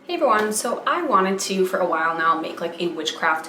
Hey everyone, so I wanted to for a while now make like a witchcraft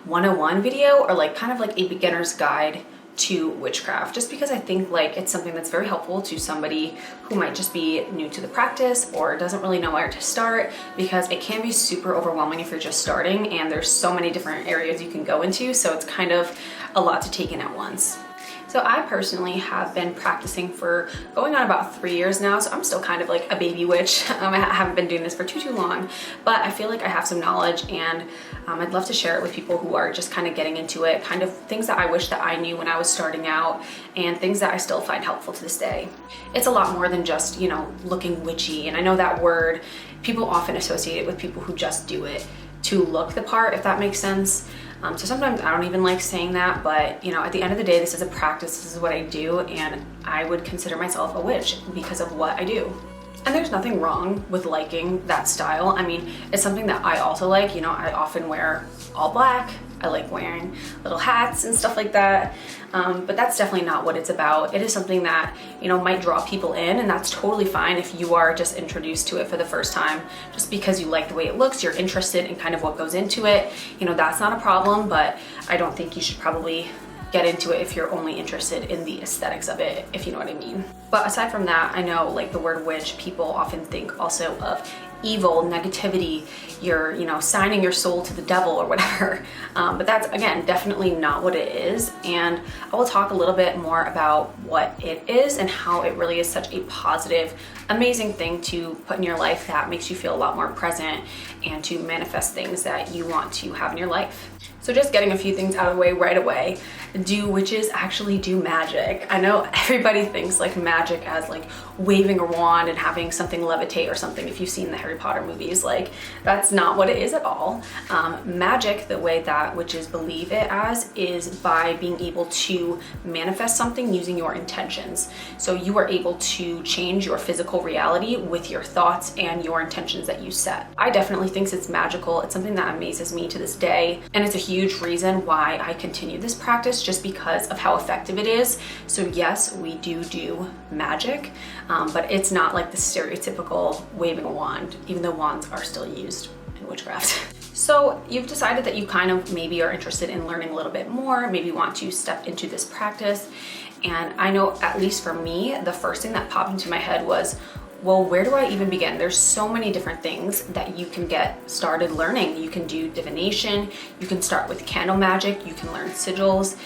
101 video, or like kind of like a beginner's guide to witchcraft, just because I think like it's something that's very helpful to somebody who might just be new to the practice or doesn't really know where to start, because it can be super overwhelming if you're just starting and there's so many different areas you can go into, so it's kind of a lot to take in at once. So I personally have been practicing for going on about 3 years now, so I'm still kind of like a baby witch. I haven't been doing this for too long, but I feel like I have some knowledge, and I'd love to share it with people who are just kind of getting into it, kind of things that I wish that I knew when I was starting out and things that I still find helpful to this day. It's a lot more than just, looking witchy, and I know that word, people often associate it with people who just do it to look the part, if that makes sense. So sometimes I don't even like saying that, but at the end of the day, this is a practice, this is what I do, and I would consider myself a witch because of what I do. And there's nothing wrong with liking that style. I mean, it's something that I also like. I often wear all black. I like wearing little hats and stuff like that. But that's definitely not what it's about. It is something that, might draw people in, and that's totally fine if you are just introduced to it for the first time. Just because you like the way it looks, you're interested in kind of what goes into it, that's not a problem, but I don't think you should probably get into it if you're only interested in the aesthetics of it, if you know what I mean. But aside from that, I know like the word witch, people often think also of evil, negativity, you're, signing your soul to the devil or whatever. But that's, again, definitely not what it is. And I will talk a little bit more about what it is and how it really is such a positive, amazing thing to put in your life that makes you feel a lot more present and to manifest things that you want to have in your life. So just getting a few things out of the way right away. Do witches actually do magic? I know everybody thinks like magic as like waving a wand and having something levitate or something. If you've seen the Harry Potter movies, like that's not what it is at all. Magic, the way that witches believe it as, is by being able to manifest something using your intentions. So you are able to change your physical reality with your thoughts and your intentions that you set. I definitely think it's magical. It's something that amazes me to this day, and it's a huge reason why I continue this practice, just because of how effective it is. So yes, we do magic, but it's not like the stereotypical waving a wand, even though wands are still used in witchcraft. So you've decided that you kind of maybe are interested in learning a little bit more, maybe want to step into this practice. And I know, at least for me, the first thing that popped into my head was, well, where do I even begin? There's so many different things that you can get started learning. You can do divination, you can start with candle magic, you can learn sigils,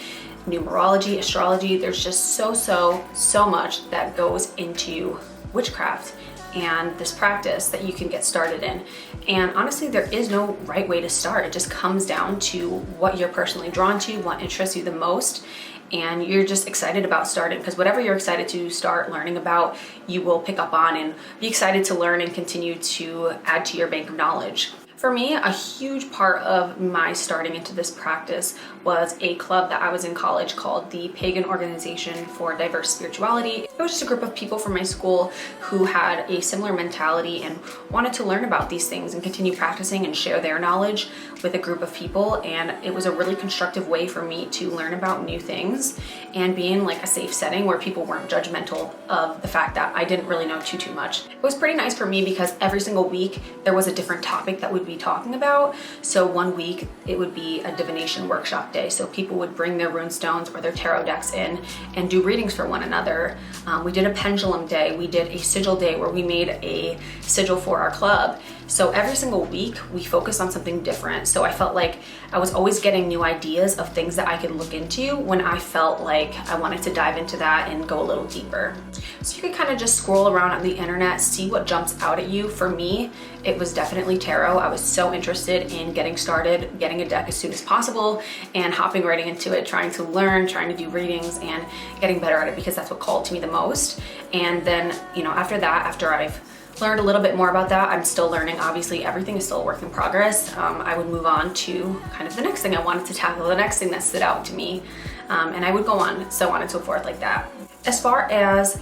numerology, astrology. There's just so much that goes into witchcraft and this practice that you can get started in. And honestly, there is no right way to start. It just comes down to what you're personally drawn to, what interests you the most, and you're just excited about starting, because whatever you're excited to start learning about, you will pick up on and be excited to learn and continue to add to your bank of knowledge. For me, a huge part of my starting into this practice was a club that I was in college called the Pagan Organization for Diverse Spirituality. It was just a group of people from my school who had a similar mentality and wanted to learn about these things and continue practicing and share their knowledge with a group of people. And it was a really constructive way for me to learn about new things and be in like a safe setting where people weren't judgmental of the fact that I didn't really know too much. It was pretty nice for me because every single week there was a different topic that we'd be talking about. So one week it would be a divination workshop day. So people would bring their rune stones or their tarot decks in and do readings for one another. We did a pendulum day. We did a sigil day where we made a sigil for our club. So every single week we focused on something different. So I felt like I was always getting new ideas of things that I could look into when I felt like I wanted to dive into that and go a little deeper. So you could kind of just scroll around on the internet, see what jumps out at you. For me, it was definitely tarot. I was so interested in getting started, getting a deck as soon as possible, and hopping right into it, trying to learn, trying to do readings, and getting better at it because that's what called to me the most. And then, after that, after I've learned a little bit more about that, I'm still learning. Obviously, everything is still a work in progress. I would move on to kind of the next thing I wanted to tackle, the next thing that stood out to me. And I would go on, so on and so forth like that. As far as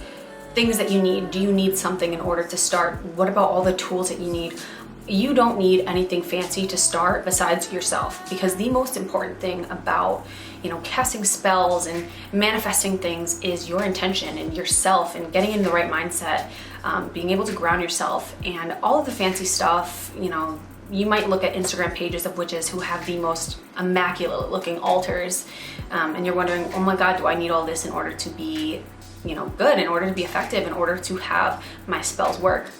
things that you need, do you need something in order to start? What about all the tools that you need? you don't need anything fancy to start besides yourself, because the most important thing about, you know, casting spells and manifesting things is your intention and yourself and getting in the right mindset, being able to ground yourself. And all of the fancy stuff, you know, you might look at Instagram pages of witches who have the most immaculate looking altars, and you're wondering, oh my God, do I need all this in order to be, you know, good, in order to be effective, in order to have my spells work?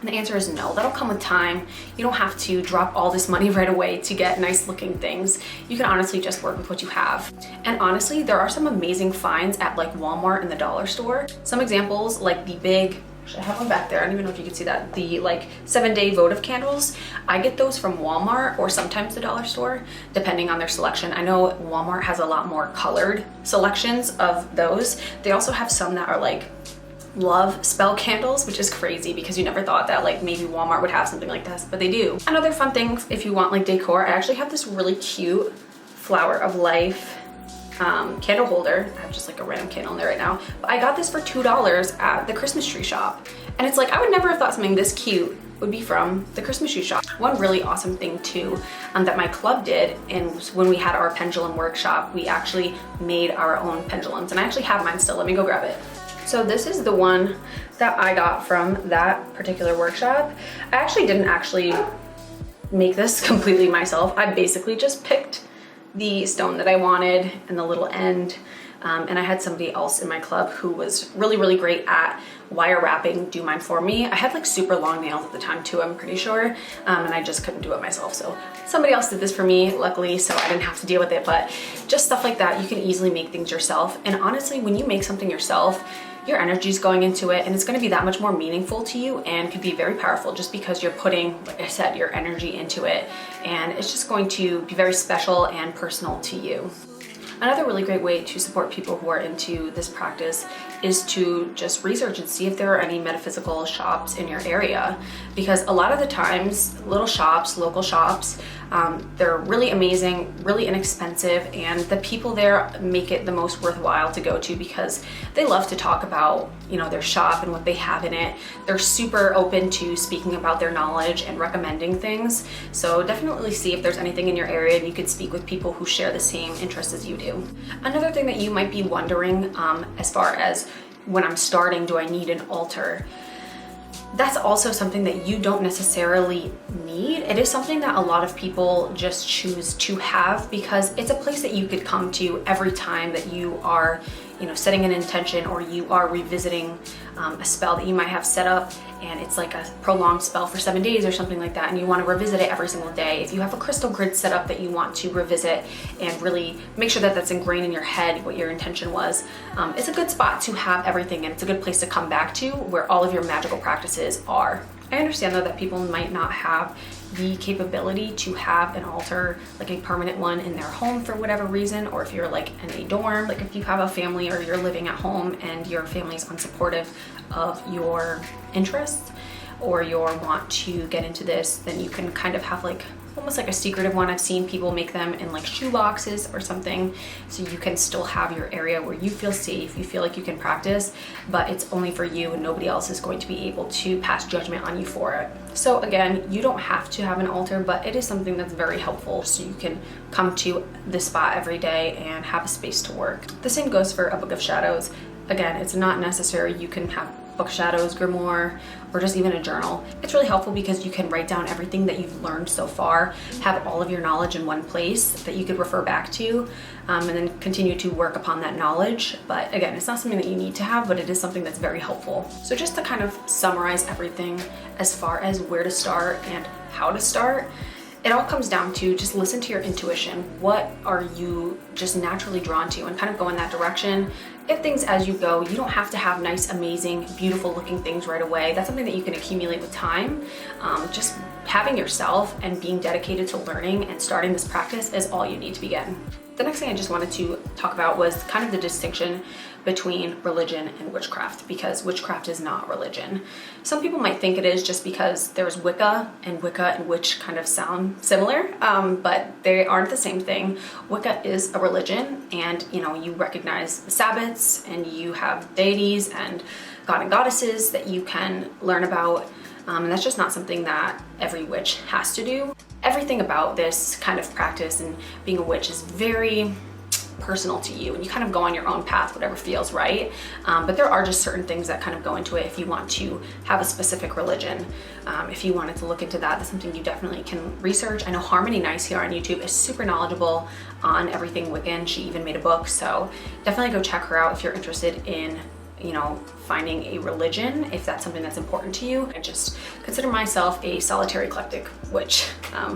And the answer is no. That'll come with time. You don't have to drop all this money right away to get nice looking things. You can honestly just work with what you have. And honestly, there are some amazing finds at like Walmart and the dollar store. Some examples, like the big, I have one back there, I don't even know if you can see that, the like 7-day votive candles. I get those from Walmart or sometimes the dollar store, depending on their selection. I know Walmart has a lot more colored selections of those. They also have some that are like love spell candles, which is crazy because you never thought that like maybe Walmart would have something like this, but they do. Another fun thing, if you want like decor, I actually have this really cute Flower of Life candle holder. I have just like a random candle in there right now, but I got this for $2 at the Christmas tree shop. And it's like, I would never have thought something this cute would be from the Christmas tree shop. One really awesome thing too, that my club did, and when we had our pendulum workshop, we actually made our own pendulums, and I actually have mine still. Let me go grab it. So this is the one that I got from that particular workshop. I actually didn't make this completely myself. I basically just picked the stone that I wanted and the little end. And I had somebody else in my club who was really, really great at wire wrapping do mine for me. I had like super long nails at the time too, I'm pretty sure. And I just couldn't do it myself. So somebody else did this for me, luckily, so I didn't have to deal with it. But just stuff like that, you can easily make things yourself. And honestly, when you make something yourself, your energy is going into it, and it's going to be that much more meaningful to you and could be very powerful just because you're putting, like I said, your energy into it, and it's just going to be very special and personal to you. Another really great way to support people who are into this practice is to just research and see if there are any metaphysical shops in your area, because a lot of the times little shops, local shops, they're really amazing, really inexpensive, and the people there make it the most worthwhile to go to because they love to talk about, you know, their shop and what they have in it. They're super open to speaking about their knowledge and recommending things. So definitely see if there's anything in your area, and you could speak with people who share the same interests as you do. Another thing that you might be wondering, as far as when I'm starting, do I need an altar? That's also something that you don't necessarily need. It is something that a lot of people just choose to have because it's a place that you could come to every time that you are, you know, setting an intention or you are revisiting a spell that you might have set up, and it's like a prolonged spell for 7 days or something like that, and you want to revisit it every single day. If you have a crystal grid set up that you want to revisit and really make sure that that's ingrained in your head what your intention was, it's a good spot to have everything, and it's a good place to come back to where all of your magical practices are. I understand though that people might not have the capability to have an altar, like a permanent one in their home for whatever reason, or if you're like in a dorm, like if you have a family or you're living at home and your family's unsupportive of your interests or your want to get into this, then you can kind of have like almost like a secretive one. I've seen people make them in like shoe boxes or something, so you can still have your area where you feel safe, you feel like you can practice, but it's only for you and nobody else is going to be able to pass judgment on you for it. So again, you don't have to have an altar, but it is something that's very helpful so you can come to this spot every day and have a space to work. The same goes for a Book of Shadows. Again, it's not necessary. You can have Book of Shadows, grimoire, or just even a journal. It's really helpful because you can write down everything that you've learned so far, have all of your knowledge in one place that you could refer back to, and then continue to work upon that knowledge. But again, it's not something that you need to have, but it is something that's very helpful. So just to kind of summarize everything as far as where to start and how to start, it all comes down to just listen to your intuition. What are you just naturally drawn to, and kind of go in that direction. Get things as you go. You don't have to have nice, amazing, beautiful looking things right away. That's something that you can accumulate with time. Just having yourself and being dedicated to learning and starting this practice is all you need to begin. The next thing I just wanted to talk about was kind of the distinction between religion and witchcraft, because witchcraft is not religion. Some people might think it is just because there's Wicca and witch kind of sound similar, but they aren't the same thing. Wicca is a religion, and you recognize the Sabbats, and you have deities and god and goddesses that you can learn about. And that's just not something that every witch has to do. Everything about this kind of practice and being a witch is very personal to you, and you kind of go on your own path, whatever feels right. But there are just certain things that kind of go into it if you want to have a specific religion. If you wanted to look into that, that's something you definitely can research. I know Harmony Nice here on YouTube is super knowledgeable on everything Wiccan. She even made a book, so definitely go check her out if you're interested in, you know, finding a religion, if that's something that's important to you. I just consider myself a solitary eclectic witch,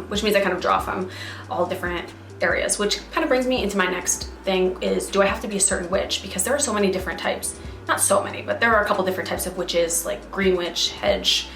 which means I kind of draw from all different areas, which kind of brings me into my next thing is, do I have to be a certain witch? Because there are so many different types. Not so many, but there are a couple different types of witches, like green witch, hedge,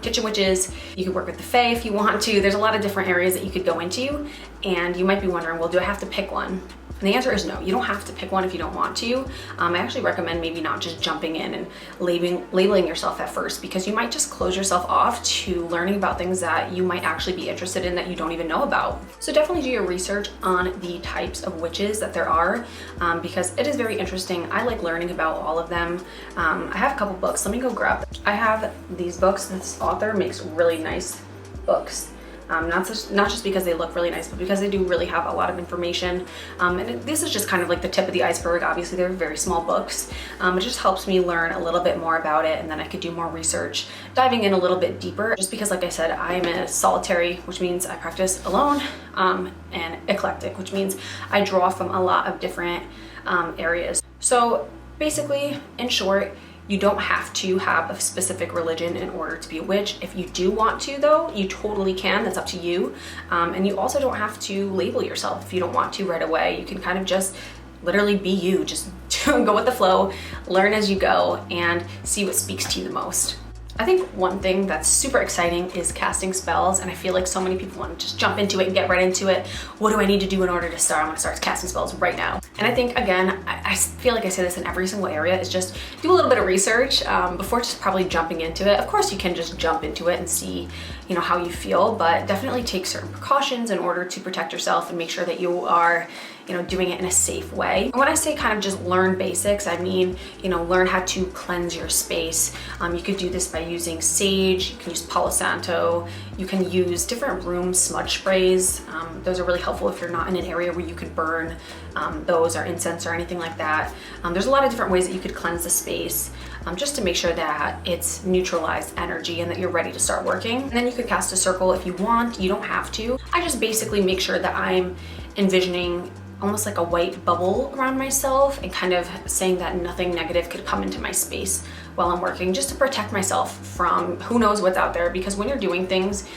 kitchen witches. You could work with the fae if you want to. There's a lot of different areas that you could go into, and you might be wondering, well, do I have to pick one? And the answer is no, you don't have to pick one if you don't want to. I actually recommend maybe not just jumping in and labeling yourself at first, because you might just close yourself off to learning about things that you might actually be interested in that you don't even know about. So definitely do your research on the types of witches that there are, because it is very interesting. I like learning about all of them. I have a couple books. Let me go grab them. I have these books. This author makes really nice books. Not just because they look really nice, but because they do really have a lot of information. This is just kind of like the tip of the iceberg. Obviously, they're very small books. It just helps me learn a little bit more about it, and then I could do more research, diving in a little bit deeper. Just because, like I said, I am a solitary, which means I practice alone, and eclectic, which means I draw from a lot of different areas. So basically, in short, you don't have to have a specific religion in order to be a witch. If you do want to, though, you totally can. That's up to you. And you also don't have to label yourself if you don't want to right away. You can kind of just literally be you. Just go with the flow, learn as you go, and see what speaks to you the most. I think one thing that's super exciting is casting spells, and I feel like so many people want to just jump into it and get right into it. What do I need to do in order to start? I'm gonna start casting spells right now. And I think, again, I feel like I say this in every single area, is just do a little bit of research before just probably jumping into it. Of course, you can just jump into it and see, you know, how you feel, but definitely take certain precautions in order to protect yourself and make sure that you are, you know, doing it in a safe way. And when I say kind of just learn basics, I mean, you know, learn how to cleanse your space. You could do this by using sage, you can use Palo Santo, you can use different room smudge sprays. Those are really helpful if you're not in an area where you could burn those or incense or anything like that. There's a lot of different ways that you could cleanse the space, just to make sure that it's neutralized energy and that you're ready to start working. And then you could cast a circle if you want, you don't have to. I just basically make sure that I'm envisioning almost like a white bubble around myself and kind of saying that nothing negative could come into my space while I'm working, just to protect myself from who knows what's out there. Because when you're doing things,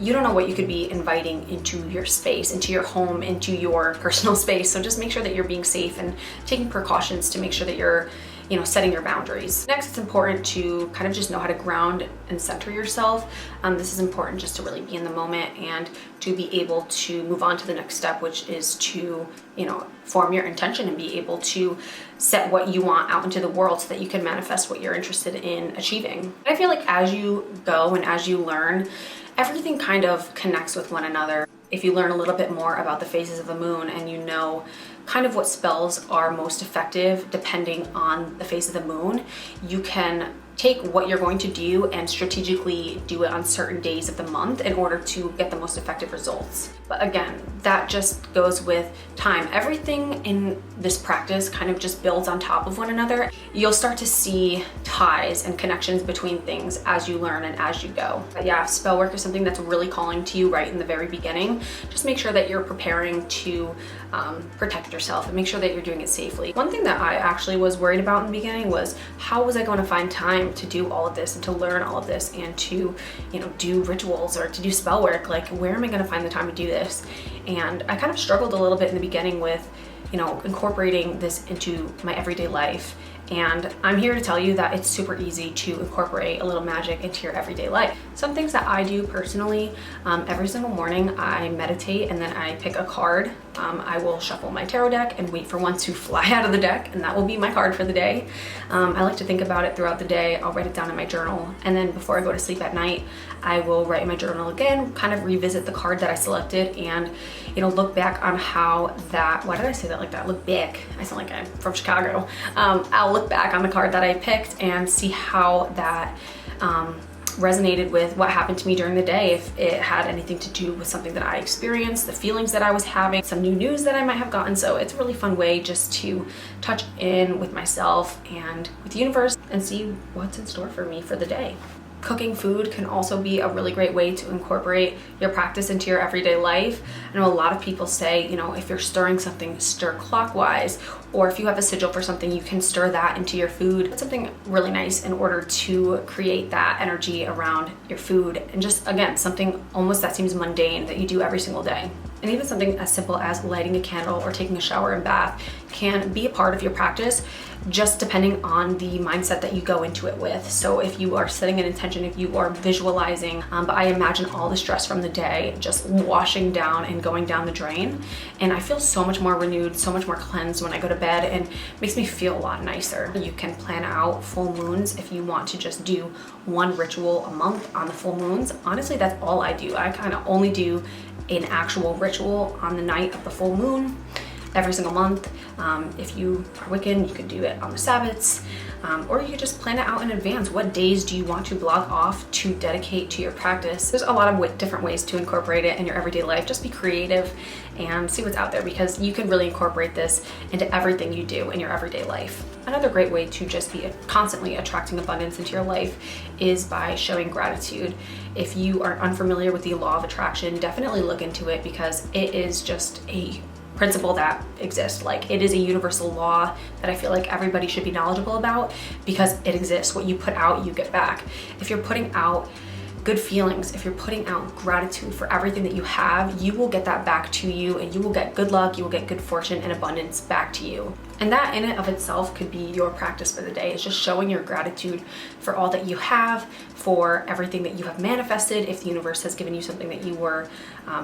you don't know what you could be inviting into your space, into your home, into your personal space. So just make sure that you're being safe and taking precautions to make sure that you're, you know, setting your boundaries. Next, it's important to kind of just know how to ground and center yourself. This is important just to really be in the moment and to be able to move on to the next step, which is to, you know, form your intention and be able to set what you want out into the world so that you can manifest what you're interested in achieving. I feel like as you go and as you learn, everything kind of connects with one another. If you learn a little bit more about the phases of the moon and you know kind of what spells are most effective depending on the phase of the moon, you can take what you're going to do and strategically do it on certain days of the month in order to get the most effective results. But again, that just goes with time. Everything in this practice kind of just builds on top of one another. You'll start to see ties and connections between things as you learn and as you go. But yeah, if spell work is something that's really calling to you right in the very beginning, just make sure that you're preparing to protect yourself and make sure that you're doing it safely. One thing that I actually was worried about in the beginning was, how was I going to find time to do all of this and to learn all of this and to, you know, do rituals or to do spell work? Like, where am I going to find the time to do this? And I kind of struggled a little bit in the beginning with, you know, incorporating this into my everyday life. And I'm here to tell you that it's super easy to incorporate a little magic into your everyday life. Some things that I do personally, every single morning I meditate and then I pick a card. I will shuffle my tarot deck and wait for one to fly out of the deck, and that will be my card for the day. I like to think about it throughout the day. I'll write it down in my journal, and then before I go to sleep at night, I will write in my journal again, kind of revisit the card that I selected and, you know, look back on how that, why did I say that like that? Look back. I sound like I'm from Chicago. I'll look back on the card that I picked and see how that resonated with what happened to me during the day, if it had anything to do with something that I experienced, the feelings that I was having, some new news that I might have gotten. So it's a really fun way just to touch in with myself and with the universe and see what's in store for me for the day. Cooking food can also be a really great way to incorporate your practice into your everyday life. I know a lot of people say, you know, if you're stirring something, stir clockwise, or if you have a sigil for something, you can stir that into your food. It's something really nice in order to create that energy around your food, and just, again, something almost that seems mundane that you do every single day. And even something as simple as lighting a candle or taking a shower and bath can be a part of your practice, just depending on the mindset that you go into it with. So if you are setting an intention, if you are visualizing, but I imagine all the stress from the day just washing down and going down the drain, and I feel so much more renewed, so much more cleansed when I go to bed, and makes me feel a lot nicer. You can plan out full moons if you want to just do one ritual a month on the full moons. Honestly, that's all I do. I kind of only do an actual ritual on the night of the full moon every single month. If you are Wiccan, you could do it on the Sabbats, or you could just plan it out in advance. What days do you want to block off to dedicate to your practice? There's a lot of different ways to incorporate it in your everyday life. Just be creative and see what's out there, because you can really incorporate this into everything you do in your everyday life. Another great way to just be constantly attracting abundance into your life is by showing gratitude. If you are unfamiliar with the law of attraction, definitely look into it, because it is just a principle that exists. Like, it is a universal law that I feel like everybody should be knowledgeable about, because it exists. What you put out, you get back. If you're putting out good feelings, if you're putting out gratitude for everything that you have, you will get that back to you, and you will get good luck, you will get good fortune and abundance back to you. And that in and of itself could be your practice for the day. It's just showing your gratitude for all that you have, for everything that you have manifested. If the universe has given you something that you were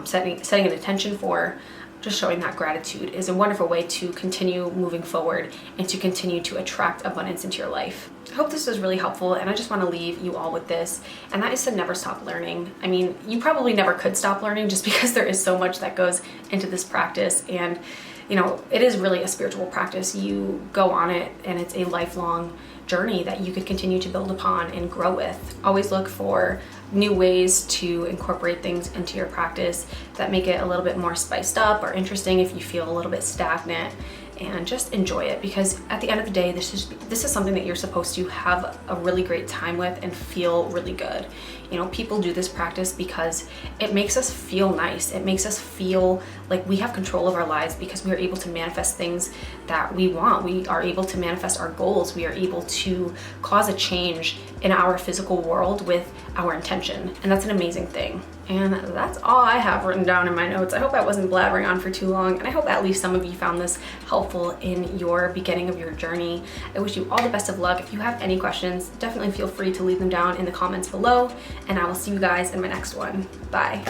setting an intention for, just showing that gratitude is a wonderful way to continue moving forward and to continue to attract abundance into your life. I hope this was really helpful, and I just want to leave you all with this, and that is to never stop learning. I mean, you probably never could stop learning, just because there is so much that goes into this practice, and you know, it is really a spiritual practice. You go on it, and it's a lifelong journey that you could continue to build upon and grow with. Always look for new ways to incorporate things into your practice that make it a little bit more spiced up or interesting if you feel a little bit stagnant, and just enjoy it, because at the end of the day, this is something that you're supposed to have a really great time with and feel really good. You know, people do this practice because it makes us feel nice. It makes us feel like we have control of our lives, because we are able to manifest things that we want. We are able to manifest our goals. We are able to cause a change in our physical world with our intention. And that's an amazing thing. And that's all I have written down in my notes. I hope I wasn't blabbering on for too long, and I hope at least some of you found this helpful in your beginning of your journey. I wish you all the best of luck. If you have any questions, definitely feel free to leave them down in the comments below, and I will see you guys in my next one. Bye.